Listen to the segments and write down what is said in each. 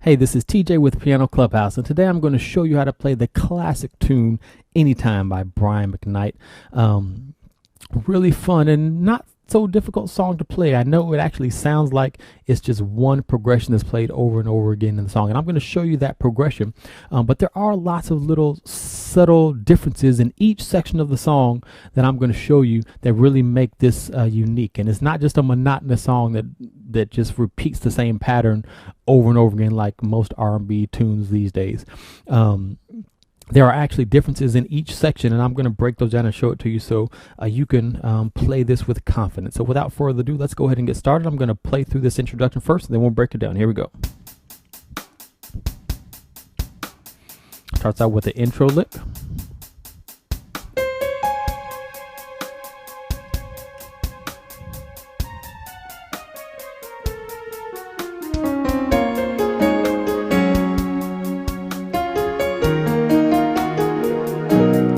Hey, this is TJ with Piano Clubhouse, and today I'm going to show you how to play the classic tune Anytime by Brian McKnight. Really fun and not so difficult song to play. I know it actually sounds like it's just one progression that's played over and over again in the song, and I'm going to show you that progression, but there are lots of little subtle differences in each section of the song that I'm going to show you that really make this unique. And it's not just a monotonous song that just repeats the same pattern over and over again like most R&B tunes these days. There are actually differences in each section, and I'm going to break those down and show it to you so you can play this with confidence. So without further ado, let's go ahead and get started. I'm going to play through this introduction first, and then we'll break it down. Here we go. Starts out with the intro lick.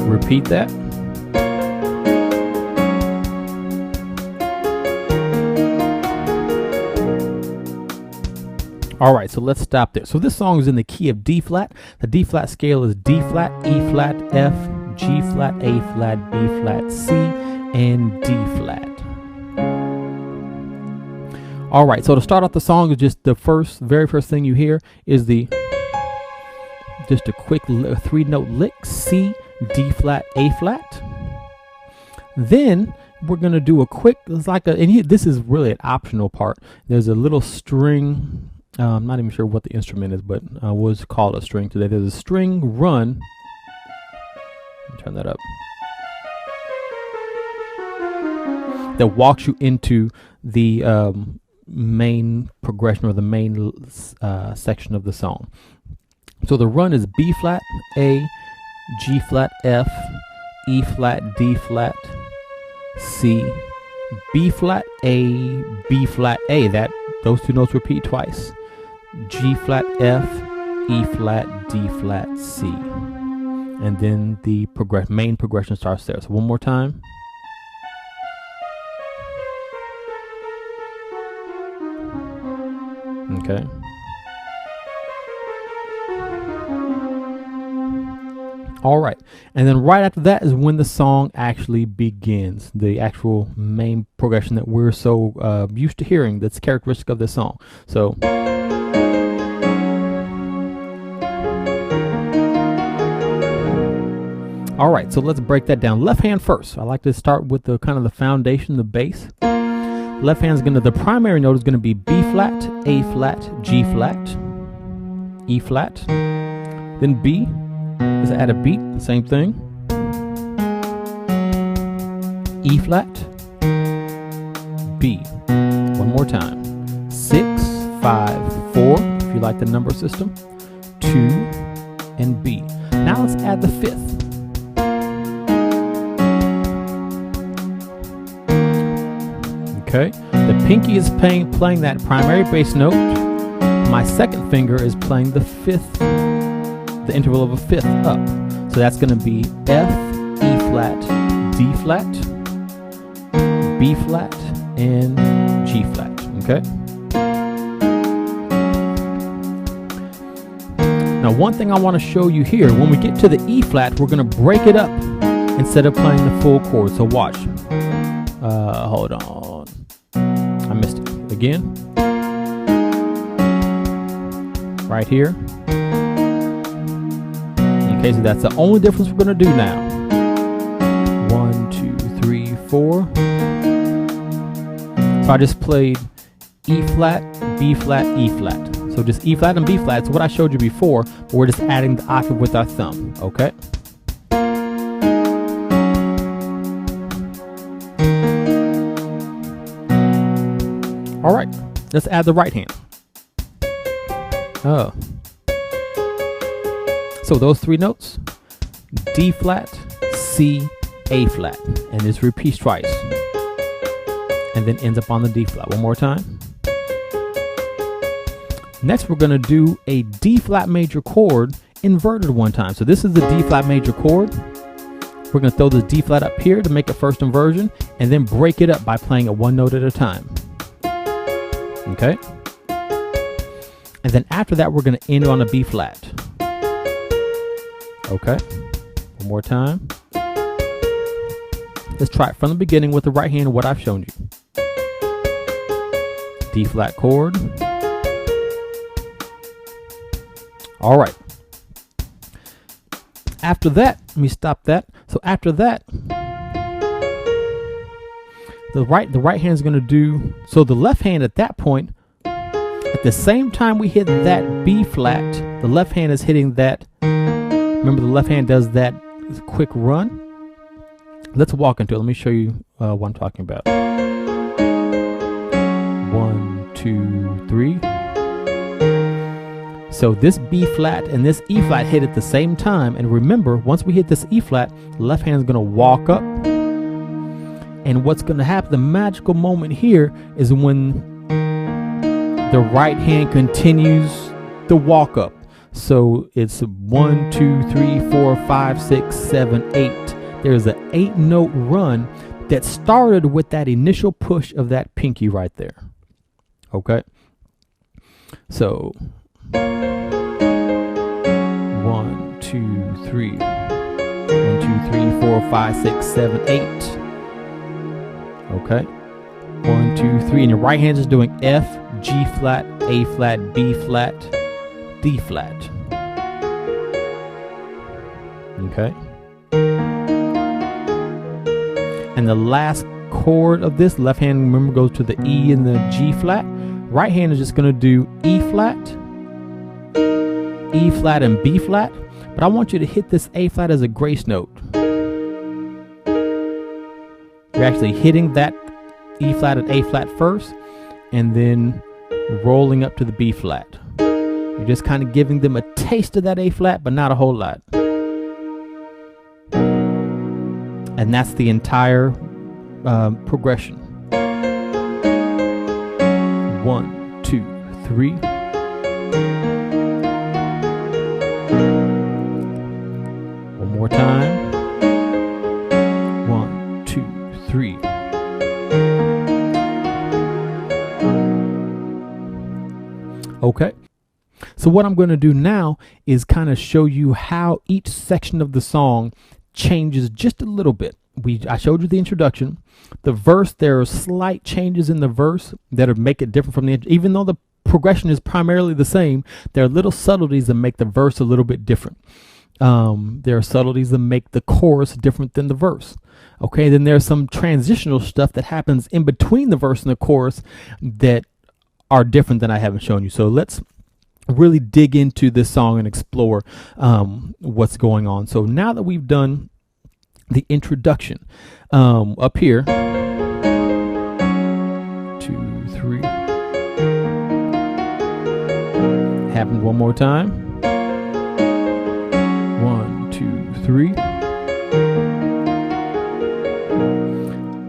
Repeat that. All right, so let's stop there. So this song is in the key of D flat. The D flat scale is D flat, E flat, F, G flat, A flat, B flat, C, and D flat. All right, so to start off the song is just the very first thing you hear is just a quick 3-note lick, C, D flat, A flat. Then we're gonna do a quick, this is really an optional part. There's a little string. I'm not even sure what the instrument is, but we'll just call it a string today. There's a string run. Turn that up. That walks you into the main progression or the main section of the song. So the run is B flat, A, G flat, F, E flat, D flat, C, B flat, A, B flat, A. Those two notes repeat twice. G flat, F, E flat, D flat, C. And then the main progression starts there. So one more time. Okay. All right, and then right after that is when the song actually begins, the actual main progression that we're so used to hearing that's characteristic of this song. So all right, so let's break that down. Left hand first. I like to start with the kind of the foundation, the bass. Left hand's the primary note is gonna be B flat, A flat, G flat, E flat, then B. Let's add a beat, same thing. E flat, B. One more time. 6, 5, 4, if you like the number system. 2, and B. Now let's add the fifth. Okay, the pinky is playing that primary bass note. My second finger is playing the fifth, the interval of a fifth up. So that's going to be F, E flat, D flat, B flat, and G flat. Okay. Now one thing I want to show you here, when we get to the E flat, we're going to break it up instead of playing the full chord. So watch. Hold on. I missed it again. Right here. Okay, so that's the only difference we're going to do now. 1, 2, 3, 4. So I just played E flat, B flat, E flat. So just E flat and B flat. It's what I showed you before, but we're just adding the octave with our thumb. Okay. All right, let's add the right hand. Oh. So those 3 notes, D flat, C, A flat, and this repeats twice, and then ends up on the D flat. One more time. Next, we're gonna do a D flat major chord inverted one time. So this is the D flat major chord. We're gonna throw the D flat up here to make a first inversion, and then break it up by playing it one note at a time. Okay. And then after that, we're going to end on a B flat. Okay, one more time. Let's try it from the beginning with the right hand, what I've shown you. D flat chord. All right. After that, let me stop that. So after that, the right hand is going to do, so the left hand at that point, at the same time we hit that B flat, the left hand is hitting that. Remember, the left hand does that quick run. Let's walk into it. Let me show you what I'm talking about. 1, 2, 3. So this B flat and this E flat hit at the same time. And remember, once we hit this E flat, the left hand is going to walk up. And what's going to happen, the magical moment here, is when the right hand continues the walk up. So it's 1, 2, 3, 4, 5, 6, 7, 8. There's an 8-note run that started with that initial push of that pinky right there. Okay. So 1, 2, 3. 1, 2, 3, 4, 5, 6, 7, 8. Okay. 1, 2, 3. And your right hand is doing F, G flat, A flat, B flat, D flat. Okay. And the last chord of this, left hand, remember, goes to the E and the G flat. Right hand is just going to do E flat, and B flat. But I want you to hit this A flat as a grace note. You're actually hitting that E flat and A flat first, and then rolling up to the B flat. You're just kind of giving them a taste of that A flat, but not a whole lot. And that's the entire progression. 1, 2, 3. One more time. 1, 2, 3. Okay. So what I'm going to do now is kind of show you how each section of the song changes just a little bit. I showed you the introduction. The verse, there are slight changes in the verse that make it different from even though the progression is primarily the same, there are little subtleties that make the verse a little bit different. There are subtleties that make the chorus different than the verse. Okay, then there's some transitional stuff that happens in between the verse and the chorus that are different than I haven't shown you. So let's really dig into this song and explore what's going on. So now that we've done the introduction up here, 2, 3, happens one more time. 1, 2, 3.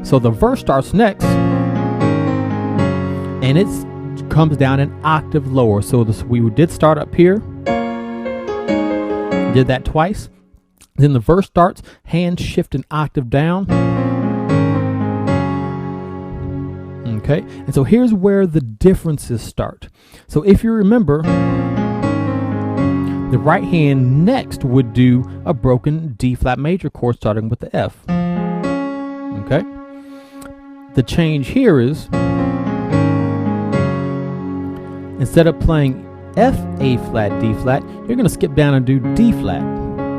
So the verse starts next, and it comes down an octave lower. So we did start up here, did that twice. Then the verse starts, hand shift an octave down. Okay, and so here's where the differences start. So if you remember, the right hand next would do a broken D flat major chord starting with the F. Okay, the change here is, instead of playing F, A flat, D flat, you're going to skip down and do D flat.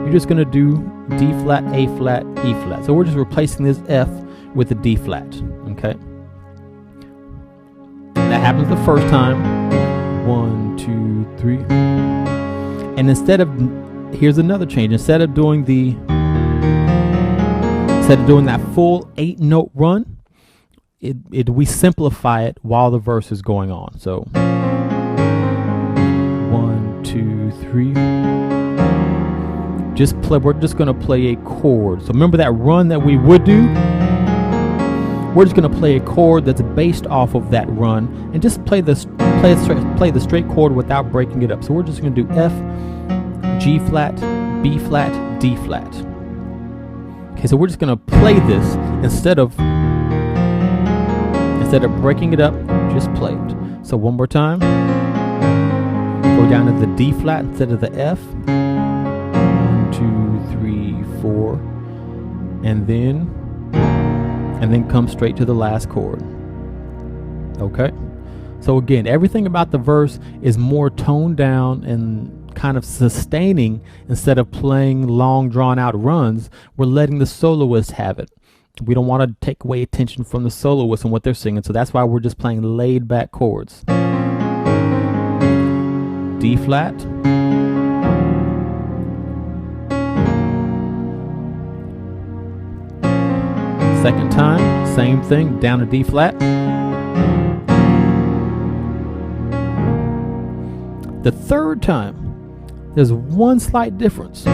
You're just going to do D flat, A flat, E flat. So we're just replacing this F with a D flat. Okay. That happens the first time. 1, 2, 3. And instead of, here's another change. Instead of doing that full 8-note run, we simplify it while the verse is going on. So 1, 2, 3. We're just going to play a chord. So remember that run that we would do? We're just going to play a chord that's based off of that run and just play the straight chord without breaking it up. So we're just going to do F, G flat, B flat, D flat. Okay, so we're just going to play this instead of breaking it up, just play it. So one more time. Go down to the D flat instead of the F. 1, 2, 3, 4, and then come straight to the last chord. Okay. So again, everything about the verse is more toned down and kind of sustaining instead of playing long drawn out runs. We're letting the soloist have it. We don't want to take away attention from the soloist and what they're singing, so that's why we're just playing laid back chords. D flat, second time, same thing, down to D flat. The third time, there's one slight difference.